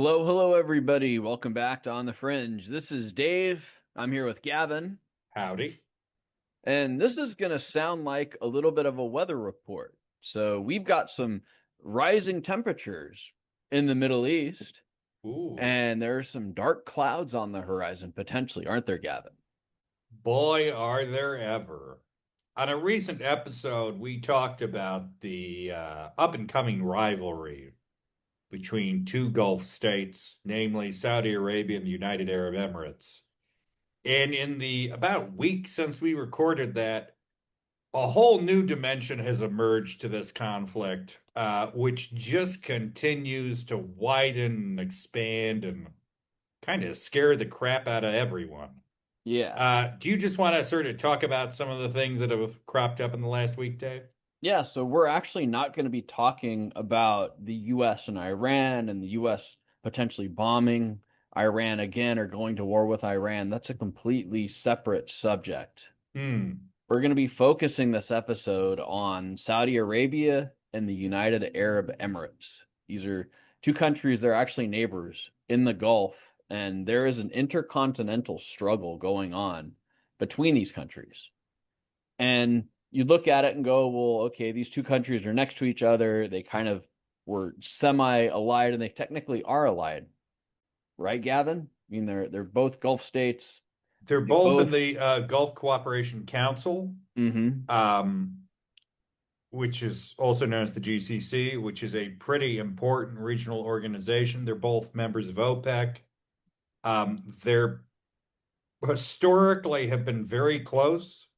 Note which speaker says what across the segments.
Speaker 1: Hello, everybody. Welcome back to On the Fringe. This is Dave. I'm here with Gavin,
Speaker 2: Howdy.
Speaker 1: and this is going to sound like a little bit of a weather report. So, we've got some rising temperatures in the Middle East,
Speaker 2: Ooh,
Speaker 1: and there are some dark clouds on the horizon potentially, aren't there, Gavin?
Speaker 2: boy, are there ever. On a recent episode, we talked about the up and coming rivalry between two Gulf states, namely Saudi Arabia and the United Arab Emirates. And in the about week since we recorded that, a whole new dimension has emerged to this conflict, which just continues to widen and expand and kind of scare the crap out of everyone.
Speaker 1: Yeah.
Speaker 2: Do you just want to sort of talk about some of the things that have cropped up in the last week, Dave?
Speaker 1: Yeah, so we're actually not going to be talking about the US and Iran and the US potentially bombing Iran again or going to war with Iran. That's a completely separate subject.
Speaker 2: Hmm.
Speaker 1: We're going to be focusing this episode on Saudi Arabia and the United Arab Emirates. These are two countries, they're actually neighbors in the Gulf, and there is an intercontinental struggle going on between these countries. And you look at it and go, well, okay, these two countries are next to each other. They kind of were semi-allied, and they technically are allied, right, Gavin? I mean, they're both Gulf states.
Speaker 2: They're
Speaker 1: They
Speaker 2: both in
Speaker 1: both,
Speaker 2: the Gulf Cooperation Council,
Speaker 1: hmm
Speaker 2: um, which is also known as the GCC, which is a pretty important regional organization. They're both members of OPEC. They're historically have been very close.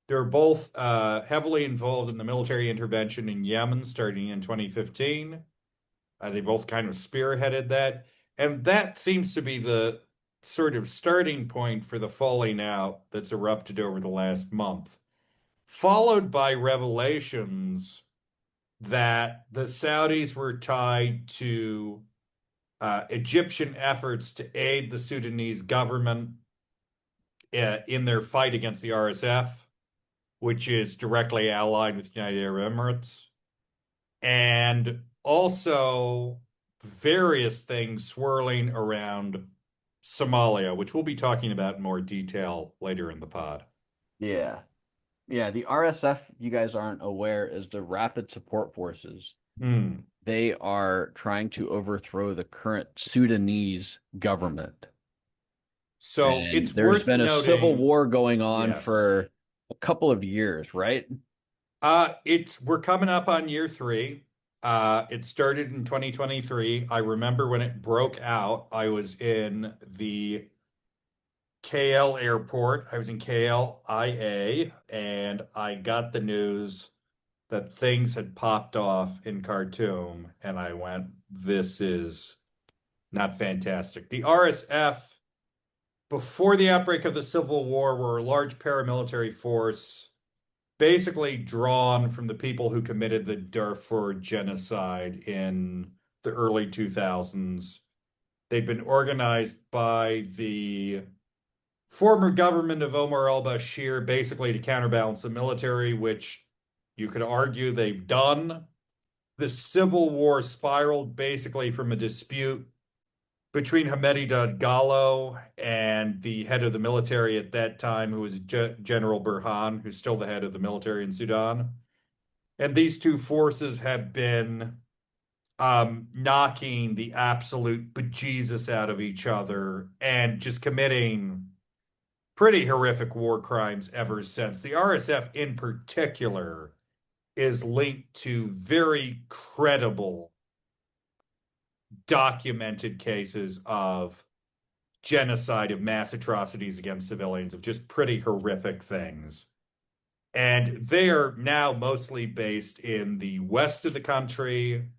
Speaker 2: They're both heavily involved in the military intervention in Yemen starting in 2015. They both kind of spearheaded that. And that seems to be the sort of starting point for the falling out that's erupted over the last month, followed by revelations that the Saudis were tied to Egyptian efforts to aid the Sudanese government in their fight against the RSF, which is directly allied with the United Arab Emirates, and also various things swirling around Somalia, which we'll be talking about in more detail later in the pod.
Speaker 1: yeah. Yeah, the RSF, you guys aren't aware, is the Rapid Support Forces.
Speaker 2: Hmm.
Speaker 1: They are trying to overthrow the current Sudanese government.
Speaker 2: So
Speaker 1: And
Speaker 2: it's
Speaker 1: there's
Speaker 2: worth
Speaker 1: been a civil
Speaker 2: noting,
Speaker 1: war going on
Speaker 2: yes.
Speaker 1: for a couple of years, right?
Speaker 2: It's we're coming up on year three. It started in 2023. I remember when it broke out, I was in the KL airport. I was in KLIA and I got the news that things had popped off in Khartoum. And I went, this is not fantastic. The RSF, before the outbreak of the Civil War, were a large paramilitary force basically drawn from the people who committed the Darfur genocide in the early 2000s. They'd been organized by the former government of Omar al-Bashir basically to counterbalance the military, which you could argue they've done. The civil war spiraled basically from a dispute between Hamedi Dagalo and the head of the military at that time, who was General Burhan, who's still the head of the military in Sudan. And these two forces have been knocking the absolute bejesus out of each other and just committing pretty horrific war crimes ever since. The RSF, in particular, is linked to very credible, documented cases of genocide, of mass atrocities against civilians, of just pretty horrific things. And they are now mostly based in the west of the country.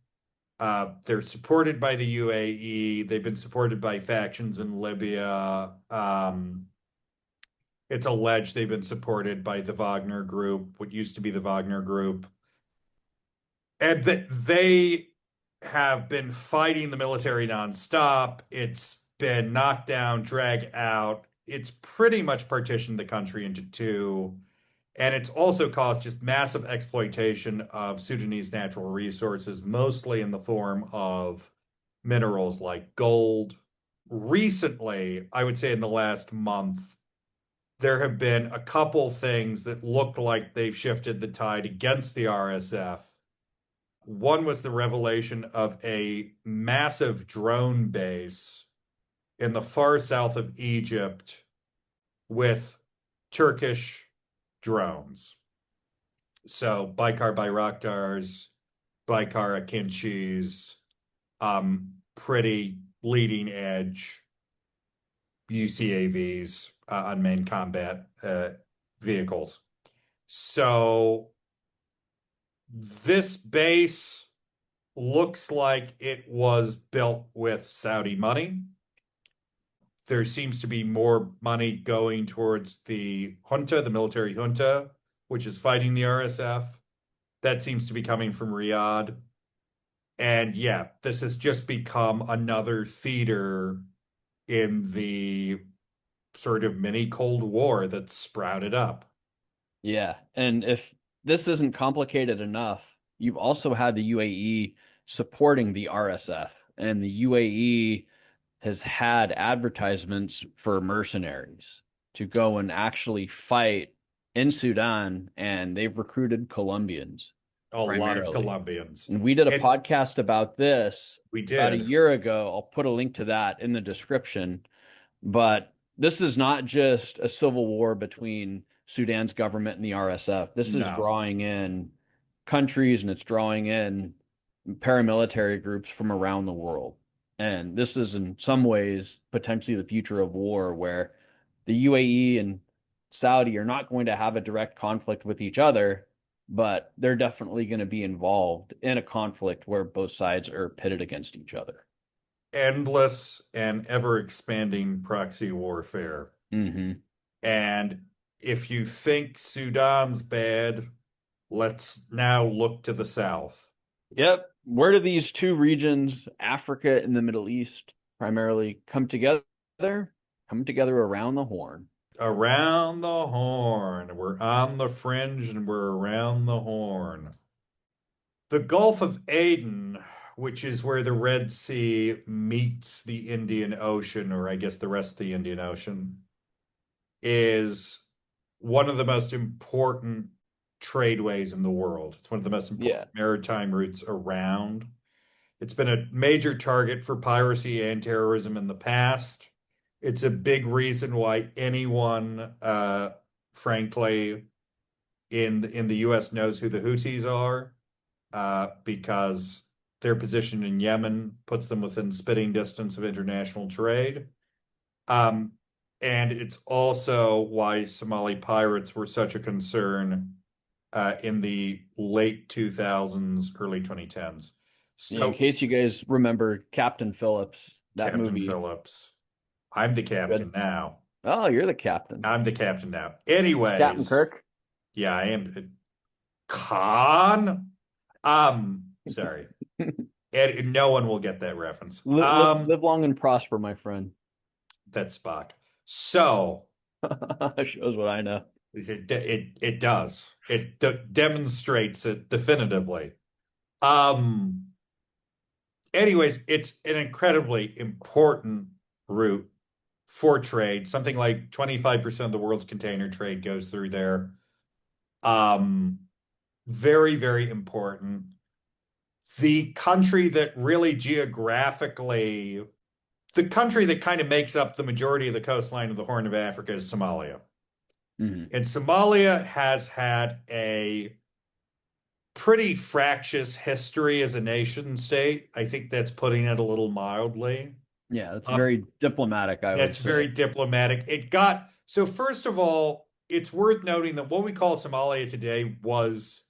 Speaker 2: They're supported by the UAE. They've been supported by factions in Libya. It's alleged they've been supported by the Wagner Group, what used to be the Wagner Group, and that they have been fighting the military nonstop. It's been knocked down, dragged out. It's pretty much partitioned the country into two. And it's also caused just massive exploitation of Sudanese natural resources, mostly in the form of minerals like gold. Recently, I would say in the last month, there have been a couple things that look like they've shifted the tide against the RSF. One was the revelation of a massive drone base in the far south of Egypt with Turkish drones. So Baykar Bayraktars, Baykar Akinchis, pretty leading edge UCAVs, unmanned combat vehicles. So this base looks like it was built with Saudi money. There seems to be more money going towards the junta, the military junta, which is fighting the RSF. That seems to be coming from Riyadh. And yeah, this has just become another theater in the sort of mini Cold War that's sprouted up.
Speaker 1: Yeah, and if this isn't complicated enough, you've also had the UAE supporting the RSF, and the UAE has had advertisements for mercenaries to go and actually fight in Sudan, and they've recruited Colombians
Speaker 2: A lot of
Speaker 1: primarily.
Speaker 2: Colombians.
Speaker 1: And we did a
Speaker 2: And
Speaker 1: podcast about this
Speaker 2: we
Speaker 1: about a
Speaker 2: did.
Speaker 1: year ago. I'll put a link to that in the description. But this is not just a civil war between Sudan's government and the RSF. This is
Speaker 2: No.
Speaker 1: drawing in countries and it's drawing in paramilitary groups from around the world. And this is in some ways potentially the future of war where the UAE and Saudi are not going to have a direct conflict with each other, but they're definitely going to be involved in a conflict where both sides are pitted against each other.
Speaker 2: Endless and ever expanding proxy warfare.
Speaker 1: Hmm.
Speaker 2: And if you think Sudan's bad, let's now look to the south.
Speaker 1: Yep. Where do these two regions, Africa and the Middle East, primarily come together? Come together around the Horn.
Speaker 2: Around the Horn. We're on the fringe and we're around the Horn. The Gulf of Aden, which is where the Red Sea meets the Indian Ocean, or I guess the rest of the Indian Ocean, is one of the most important tradeways in the world. It's one of the most
Speaker 1: Yeah.
Speaker 2: important maritime routes around. It's been a major target for piracy and terrorism in the past. It's a big reason why anyone, frankly, in the U.S. knows who the Houthis are, because their position in Yemen puts them within spitting distance of international trade. Um, and it's also why Somali pirates were such a concern in the late 2000s, early 2010s.
Speaker 1: Yeah, in
Speaker 2: So,
Speaker 1: case you guys remember Captain Phillips, that
Speaker 2: Captain
Speaker 1: movie.
Speaker 2: Phillips, I'm the captain
Speaker 1: Good.
Speaker 2: now.
Speaker 1: Oh, you're the captain.
Speaker 2: I'm the captain now.
Speaker 1: Captain
Speaker 2: Anyways,
Speaker 1: Kirk.
Speaker 2: yeah, I am. Khan? Sorry. And no one will get that reference.
Speaker 1: Live long and prosper, my friend.
Speaker 2: That's Spock. So
Speaker 1: Shows what I know.
Speaker 2: it does. It demonstrates it definitively. Um, anyways, it's an incredibly important route for trade. Something like 25% of the world's container trade goes through there. Um, very, very important. The country that really geographically, the country that kind of makes up the majority of the coastline of the Horn of Africa is Somalia.
Speaker 1: Hmm.
Speaker 2: And Somalia has had a pretty fractious history as a nation state. I think that's putting it a little mildly.
Speaker 1: Yeah, it's
Speaker 2: Um,
Speaker 1: very diplomatic, I would
Speaker 2: that's very
Speaker 1: say.
Speaker 2: diplomatic. So first of all, it's worth noting that what we call Somalia today was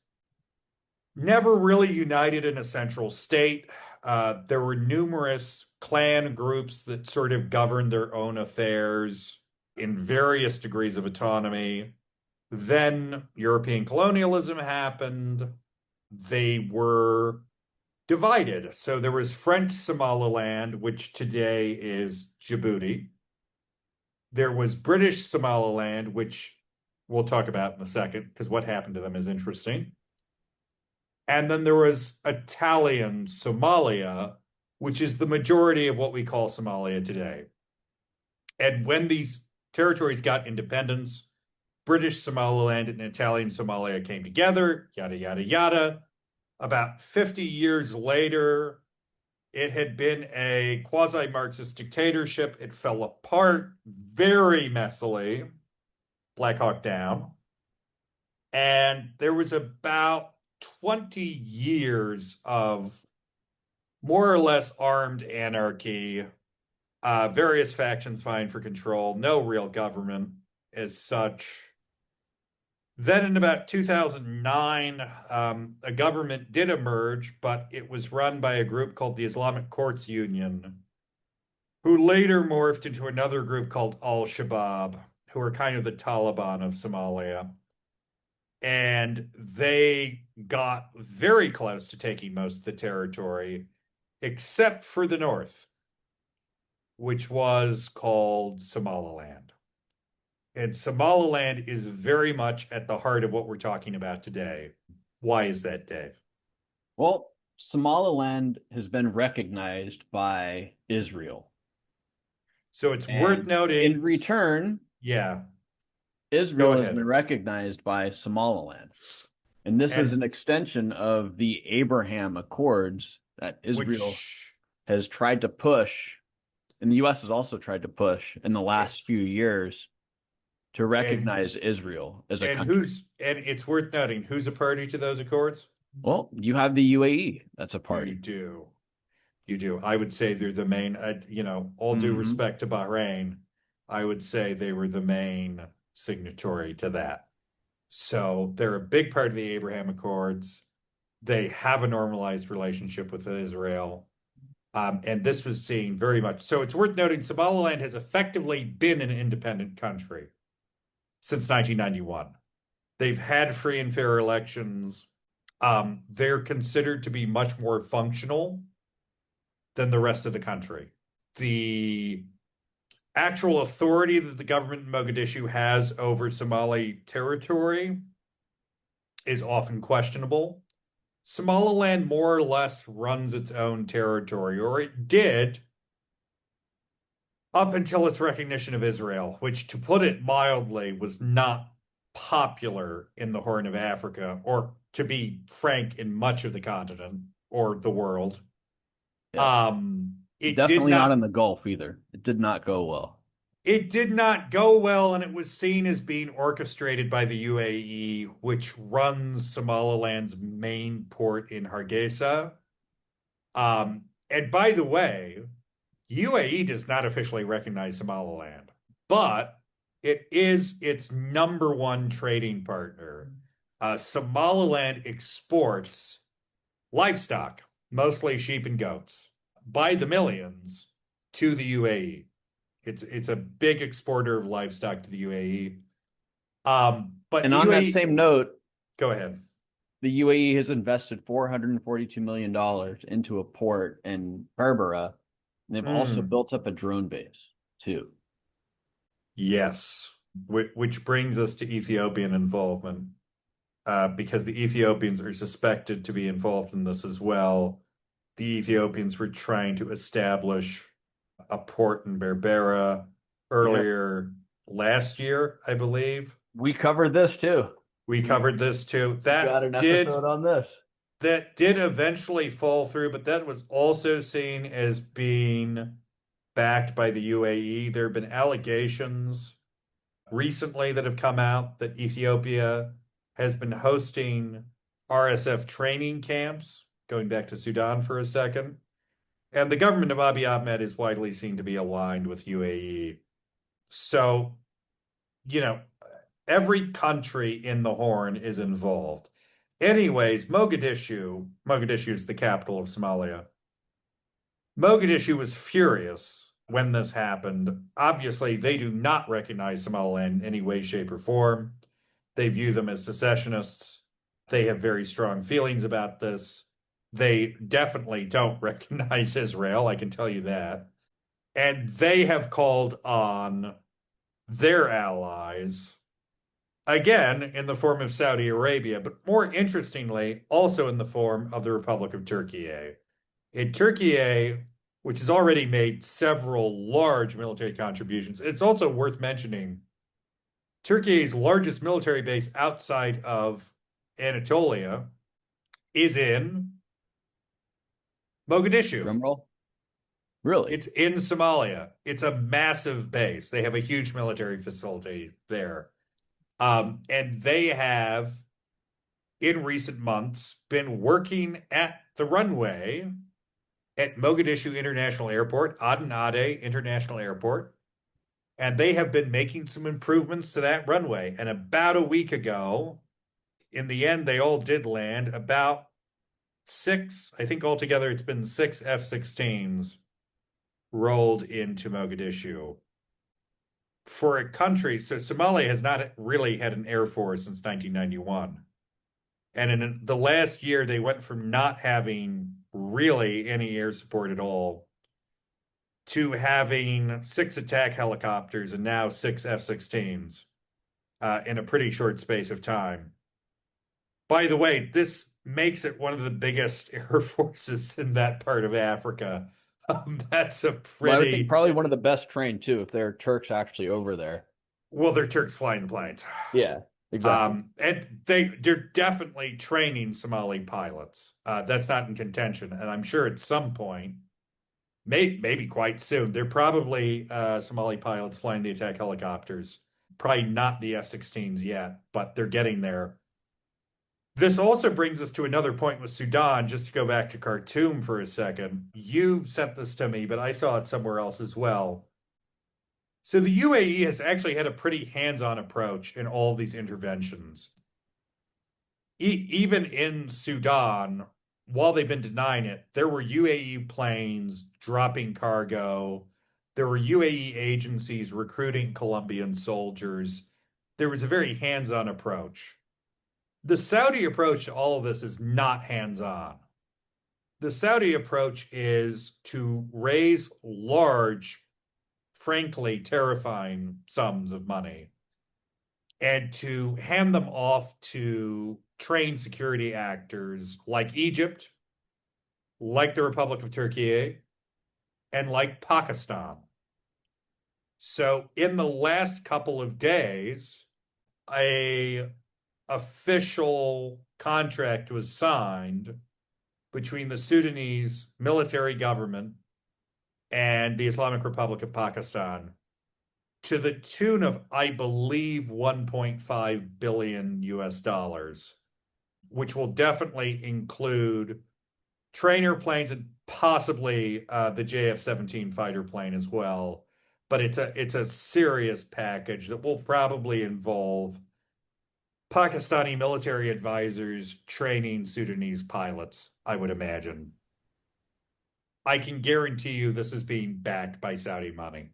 Speaker 2: never really united in a central state. There were numerous clan groups that sort of governed their own affairs in various degrees of autonomy. Then European colonialism happened. They were divided. So there was French Somaliland, which today is Djibouti. There was British Somaliland, which we'll talk about in a second, because what happened to them is interesting. And then there was Italian Somalia, which is the majority of what we call Somalia today. And when these territories got independence, British Somaliland and Italian Somalia came together, yada, yada, yada. About 50 years later, it had been a quasi-Marxist dictatorship. It fell apart very messily, Black Hawk Down. And there was about 20 years of more or less armed anarchy, various factions vying for control, no real government as such. Then in about 2009, a government did emerge, but it was run by a group called the Islamic Courts Union, who later morphed into another group called Al-Shabaab, who are kind of the Taliban of Somalia. And they got very close to taking most of the territory, except for the north, which was called Somaliland. And Somaliland is very much at the heart of what we're talking about today. Why is that, Dave?
Speaker 1: Well, Somaliland has been recognized by Israel.
Speaker 2: So it's worth
Speaker 1: And in
Speaker 2: noting,
Speaker 1: return,
Speaker 2: yeah, go
Speaker 1: Israel has been
Speaker 2: ahead.
Speaker 1: recognized by Somaliland. And this is an
Speaker 2: And
Speaker 1: extension of the Abraham Accords that Israel
Speaker 2: which,
Speaker 1: has tried to push, and the U.S. has also tried to push in the last few years to
Speaker 2: and
Speaker 1: recognize Israel as a country.
Speaker 2: and it's worth noting who's a party to those accords?
Speaker 1: Well, you have the UAE that's a
Speaker 2: You
Speaker 1: party.
Speaker 2: do. You do. I would say they're the main, all due
Speaker 1: Hmm.
Speaker 2: respect to Bahrain, I would say they were the main signatory to that. So they're a big part of the Abraham Accords. They have a normalized relationship with Israel. And this was seen very much. So it's worth noting Somaliland has effectively been an independent country since 1991. They've had free and fair elections. They're considered to be much more functional than the rest of the country. The actual authority that the government in Mogadishu has over Somali territory is often questionable. Somaliland more or less runs its own territory, or it did up until its recognition of Israel, which, to put it mildly, was not popular in the Horn of Africa, or to be frank, in much of the continent or the world.
Speaker 1: Yeah.
Speaker 2: It did
Speaker 1: Definitely not
Speaker 2: not
Speaker 1: in the Gulf either. It did not go well.
Speaker 2: it did not go well, and it was seen as being orchestrated by the UAE, which runs Somaliland's main port in Hargeisa. And by the way, UAE does not officially recognize Somaliland, but it is its number one trading partner. Somaliland exports livestock, mostly sheep and goats, by the millions to the UAE. It's a big exporter of livestock to the UAE. But
Speaker 1: And
Speaker 2: the
Speaker 1: on that
Speaker 2: UAE,
Speaker 1: same note,
Speaker 2: go ahead.
Speaker 1: the UAE has invested $442 million into a port in Berbera, and they've also
Speaker 2: Mm,
Speaker 1: built up a drone base too.
Speaker 2: yes, which brings us to Ethiopian involvement, because the Ethiopians are suspected to be involved in this as well. The Ethiopians were trying to establish a port in Berbera
Speaker 1: Yep.
Speaker 2: earlier last year, I believe.
Speaker 1: We covered this too.
Speaker 2: We
Speaker 1: We
Speaker 2: covered this too.
Speaker 1: got an episode on this.
Speaker 2: That did eventually fall through, but that was also seen as being backed by the UAE. There have been allegations recently that have come out that Ethiopia has been hosting RSF training camps, going back to Sudan for a second. And the government of Abiy Ahmed is widely seen to be aligned with UAE. So, you know, every country in the Horn is involved. Anyways, Mogadishu is the capital of Somalia. Mogadishu was furious when this happened. Obviously, they do not recognize Somaliland in any way, shape, or form. They view them as secessionists. They have very strong feelings about this. They definitely don't recognize Israel, I can tell you that. And they have called on their allies, again, in the form of Saudi Arabia, but more interestingly, also in the form of the Republic of Turkey. In Turkey, which has already made several large military contributions. It's also worth mentioning Turkey's largest military base outside of Anatolia is in Mogadishu.
Speaker 1: Drumroll. Really?
Speaker 2: It's in Somalia. It's a massive base. They have a huge military facility there. And they have, in recent months, been working at the runway at Mogadishu International Airport, Aden Ade International Airport, and they have been making some improvements to that runway. And about a week ago, in the end, they all did land about six, I think altogether it's been six F-16s rolled into Mogadishu. For a country, so Somalia has not really had an air force since 1991. And in the last year, they went from not having really any air support at all to having six attack helicopters and now six F-16s in a pretty short space of time. By the way, this makes it one of the biggest air forces in that part of Africa. That's a
Speaker 1: Well, I would think
Speaker 2: pretty,
Speaker 1: probably one of the best trained too, if there are Turks actually over there.
Speaker 2: well, they're Turks flying the planes.
Speaker 1: Yeah, exactly.
Speaker 2: And they're definitely training Somali pilots. That's not in contention, and I'm sure at some point, maybe quite soon, they're probably Somali pilots flying the attack helicopters. Probably not the F-16s yet, but they're getting there. This also brings us to another point with Sudan, just to go back to Khartoum for a second. You sent this to me, but I saw it somewhere else as well. So the UAE has actually had a pretty hands-on approach in all of these interventions. Even in Sudan, while they've been denying it, there were UAE planes dropping cargo. There were UAE agencies recruiting Colombian soldiers. There was a very hands-on approach. The Saudi approach to all of this is not hands-on. The Saudi approach is to raise large, frankly, terrifying sums of money and to hand them off to trained security actors like Egypt, like the Republic of Turkey, and like Pakistan. So in the last couple of days, a official contract was signed between the Sudanese military government and the Islamic Republic of Pakistan to the tune of, I believe, 1.5 billion US dollars, which will definitely include trainer planes and possibly the JF-17 fighter plane as well. But it's a serious package that will probably involve Pakistani military advisors training Sudanese pilots, I would imagine. I can guarantee you this is being backed by Saudi money.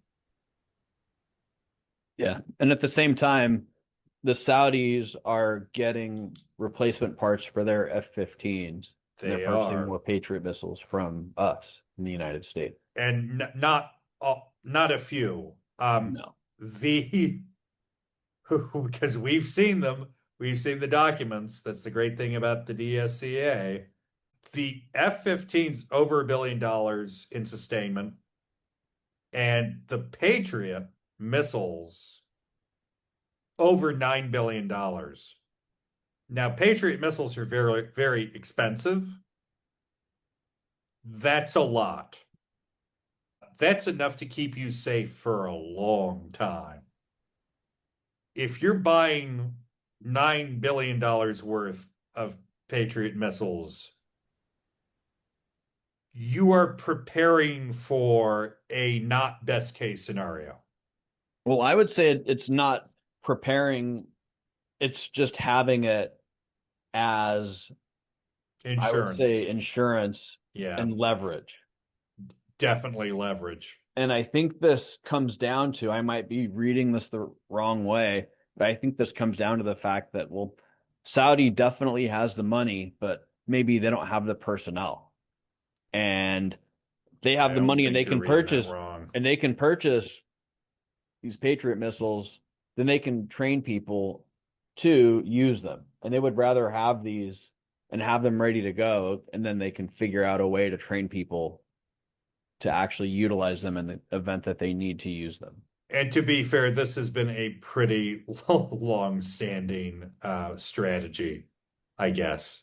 Speaker 1: Yeah. And at the same time, the Saudis are getting replacement parts for their F-15s. And they're
Speaker 2: They
Speaker 1: purchasing
Speaker 2: are.
Speaker 1: more Patriot missiles from us in the United States.
Speaker 2: And not a few.
Speaker 1: No.
Speaker 2: The because we've seen them, we've seen the documents. That's the great thing about the DSCA. The F-15's over $1 billion in sustainment, and the Patriot missiles over $9 billion. Now, Patriot missiles are very, very expensive. That's a lot. That's enough to keep you safe for a long time. If you're buying $9 billion worth of Patriot missiles, you are preparing for a not best case scenario.
Speaker 1: Well, I would say it's not preparing, it's just having it as, I would
Speaker 2: Insurance.
Speaker 1: say, insurance
Speaker 2: Yeah,
Speaker 1: and leverage.
Speaker 2: definitely leverage.
Speaker 1: And I think this comes down to, I might be reading this the wrong way, but I think this comes down to the fact that, well, Saudi definitely has the money, but maybe they don't have the personnel. And they have
Speaker 2: I
Speaker 1: the
Speaker 2: don't
Speaker 1: money and
Speaker 2: think you're reading that wrong.
Speaker 1: they can purchase these Patriot missiles, then they can train people to use them. And they would rather have these and have them ready to go, and then they can figure out a way to train people to actually utilize them in the event that they need to use them.
Speaker 2: And to be fair, this has been a pretty long-standing strategy, I guess,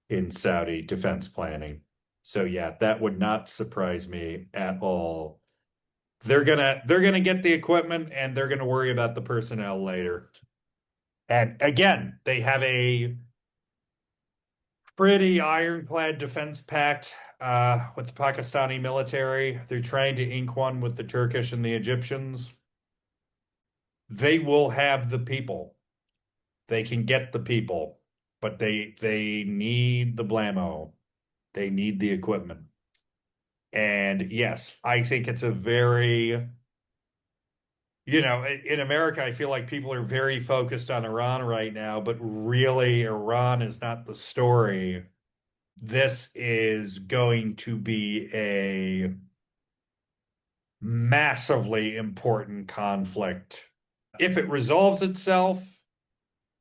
Speaker 2: in Saudi defense planning. So yeah, that would not surprise me at all. They're gonna get the equipment and they're gonna worry about the personnel later. And again, they have a pretty ironclad defense pact with the Pakistani military. They're trying to ink one with the Turkish and the Egyptians. They will have the people. They can get the people, but they need the blammo. They need the equipment. And yes, I think it's a very, in America, I feel like people are very focused on Iran right now, but really Iran is not the story. This is going to be a massively important conflict. If it resolves itself,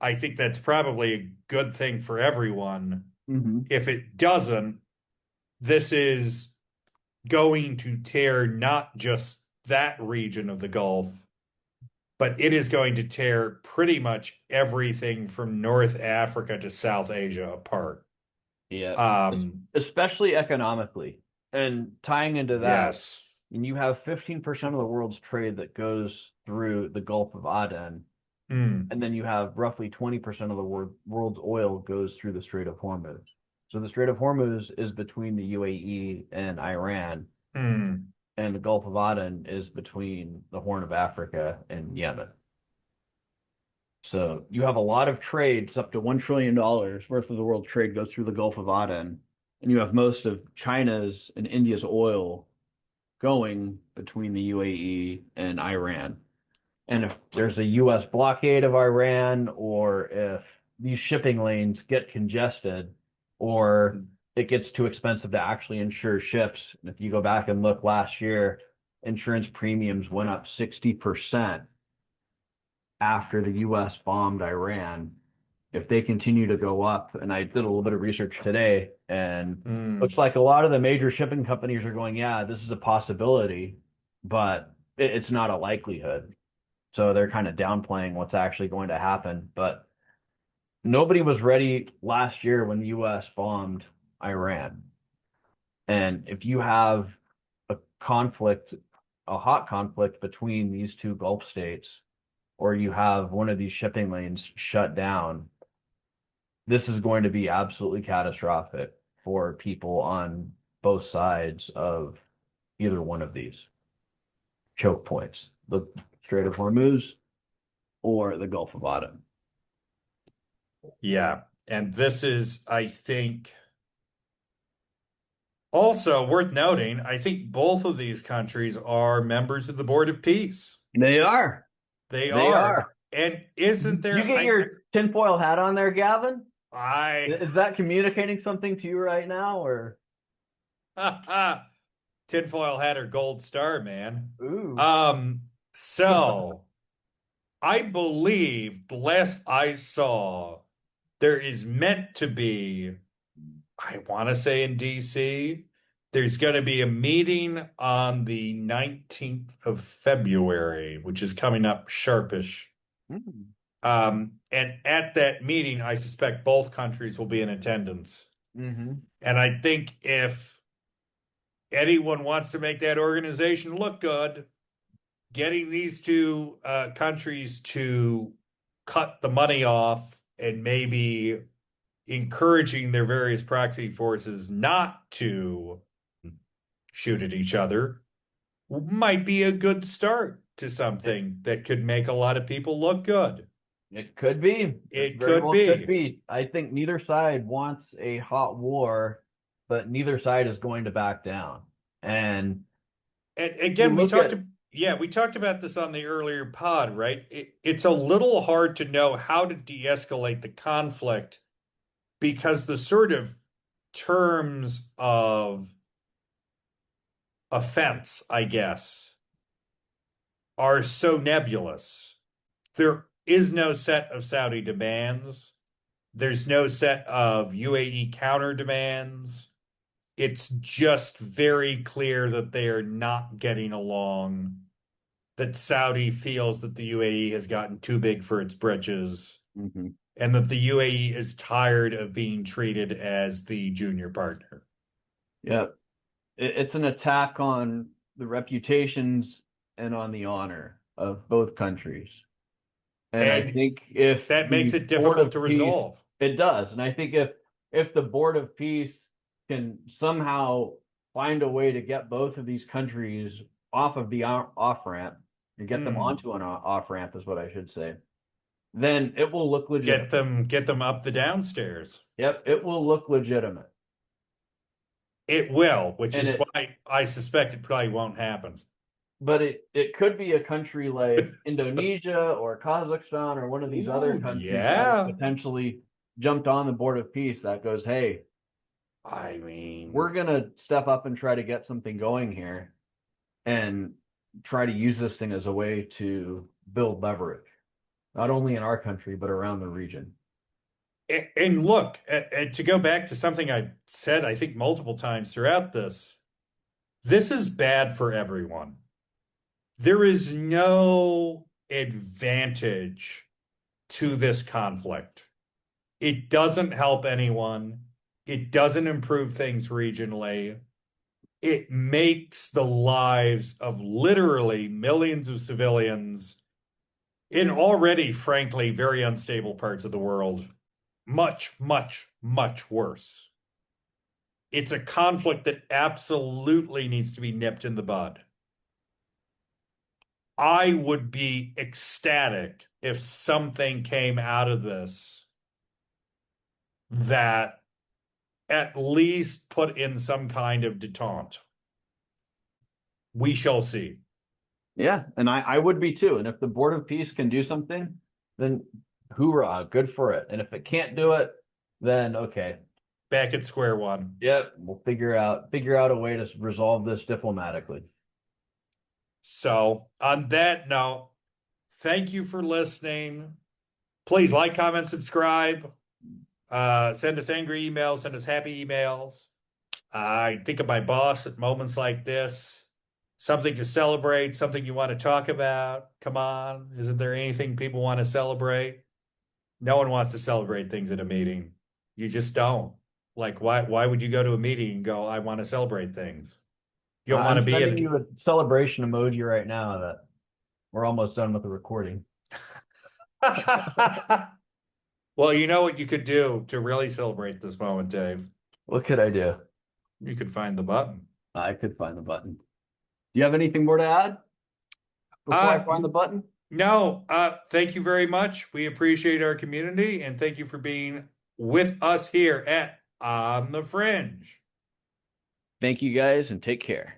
Speaker 2: I think that's probably a good thing for everyone.
Speaker 1: Mm-hmm.
Speaker 2: If it doesn't, this is going to tear not just that region of the Gulf, but it is going to tear pretty much everything from North Africa to South Asia apart.
Speaker 1: Yeah,
Speaker 2: Um,
Speaker 1: especially economically. And tying into that,
Speaker 2: yes.
Speaker 1: and you have 15% of the world's trade that goes through the Gulf of Aden,
Speaker 2: Mm,
Speaker 1: and then you have roughly 20% of the world's oil goes through the Strait of Hormuz. So the Strait of Hormuz is between the UAE and Iran,
Speaker 2: mm.
Speaker 1: and the Gulf of Aden is between the Horn of Africa and Yemen. So you have a lot of trades, up to $1 trillion worth of the world trade goes through the Gulf of Aden. And you have most of China's and India's oil going between the UAE and Iran. And if there's a US blockade of Iran, or if these shipping lanes get congested, or it gets too expensive to actually insure ships, and if you go back and look last year, insurance premiums went up 60% after the US bombed Iran. If they continue to go up, and I did a little bit of research today, and looks
Speaker 2: Mm.
Speaker 1: like a lot of the major shipping companies are going, yeah, this is a possibility, but it's not a likelihood. So they're kind of downplaying what's actually going to happen. But nobody was ready last year when the US bombed Iran. And if you have a conflict, a hot conflict between these two Gulf states, or you have one of these shipping lanes shut down, this is going to be absolutely catastrophic for people on both sides of either one of these choke points, the Strait of Hormuz or the Gulf of Aden.
Speaker 2: Yeah. And this is, I think, also worth noting, I think both of these countries are members of the Board of Peace.
Speaker 1: They are.
Speaker 2: They
Speaker 1: They
Speaker 2: are.
Speaker 1: are.
Speaker 2: And isn't
Speaker 1: Did you
Speaker 2: there,
Speaker 1: get your tinfoil hat on there, Gavin?
Speaker 2: I,
Speaker 1: Is that communicating something to you right now, or
Speaker 2: tinfoil hat or gold star, man.
Speaker 1: ooh?
Speaker 2: Um, so I believe the last I saw, there is meant to be, I want to say in DC, there's going to be a meeting on the 19th of February, which is coming up sharpish.
Speaker 1: Mm-hmm.
Speaker 2: And at that meeting, I suspect both countries will be in attendance.
Speaker 1: Mm-hmm.
Speaker 2: And I think if anyone wants to make that organization look good, getting these two countries to cut the money off and maybe encouraging their various proxy forces not to shoot at each other might be a good start to
Speaker 1: It
Speaker 2: something that could make a lot of people look good.
Speaker 1: it could be. It
Speaker 2: It
Speaker 1: very
Speaker 2: could
Speaker 1: well could
Speaker 2: be.
Speaker 1: be. I think neither side wants a hot war, but neither side is going to back down. And
Speaker 2: And
Speaker 1: you
Speaker 2: again,
Speaker 1: look at
Speaker 2: we talked about this on the earlier pod, right? It's a little hard to know how to de-escalate the conflict because the sort of terms of offense, I guess, are so nebulous. There is no set of Saudi demands. There's no set of UAE counter demands. It's just very clear that they are not getting along, that Saudi feels that the UAE has gotten too big for its britches,
Speaker 1: Hmm.
Speaker 2: and that the UAE is tired of being treated as the junior partner.
Speaker 1: Yeah, it's an attack on the reputations and on the honor of both countries. And I
Speaker 2: And
Speaker 1: think if
Speaker 2: that makes
Speaker 1: the
Speaker 2: it
Speaker 1: Board
Speaker 2: difficult to
Speaker 1: of Peace,
Speaker 2: resolve.
Speaker 1: it does. And I think if the Board of Peace can somehow find a way to get both of these countries off of the off ramp and get them
Speaker 2: Hmm.
Speaker 1: onto an off ramp is what I should say, then it will look
Speaker 2: Get
Speaker 1: legitimate.
Speaker 2: them up the downstairs.
Speaker 1: Yep, it will look legitimate.
Speaker 2: It will, which
Speaker 1: And
Speaker 2: is
Speaker 1: it
Speaker 2: why I suspect it probably won't happen.
Speaker 1: but it could be a country like Indonesia or Kazakhstan or one of these other
Speaker 2: Ooh,
Speaker 1: countries that has
Speaker 2: yeah.
Speaker 1: potentially jumped on the Board of Peace that goes, hey,
Speaker 2: I mean,
Speaker 1: we're gonna step up and try to get something going here and try to use this thing as a way to build leverage, not only in our country but around the region.
Speaker 2: and look, to go back to something I've said, I think multiple times throughout this is bad for everyone. There is no advantage to this conflict. It doesn't help anyone. It doesn't improve things regionally. It makes the lives of literally millions of civilians in already, frankly, very unstable parts of the world much, much, much worse. It's a conflict that absolutely needs to be nipped in the bud. I would be ecstatic if something came out of this that at least put in some kind of detente. We shall see.
Speaker 1: Yeah, and I would be too. And if the Board of Peace can do something, then hoorah, good for it. And if it can't do it, then okay,
Speaker 2: Back at square one.
Speaker 1: yep, we'll figure out a way to resolve this diplomatically.
Speaker 2: So, on that note, thank you for listening. Please like, comment, subscribe. Send us angry emails, send us happy emails. I think of my boss at moments like this. Something to celebrate, something you want to talk about. Come on. Isn't there anything people want to celebrate? No one wants to celebrate things at a meeting. You just don't. Like, why would you go to a meeting and go, I want to celebrate things? You don't want
Speaker 1: I'm
Speaker 2: to be
Speaker 1: sending
Speaker 2: in.
Speaker 1: you a celebration emoji right now that we're almost done with the recording.
Speaker 2: Well, you know what you could do to really celebrate this moment, Dave?
Speaker 1: What could I do?
Speaker 2: You could find the button.
Speaker 1: I could find the button. Do you have anything more to add before I
Speaker 2: Uh,
Speaker 1: find the button?
Speaker 2: no, thank you very much. We appreciate our community and thank you for being with us here at On the Fringe.
Speaker 1: Thank you guys and take care.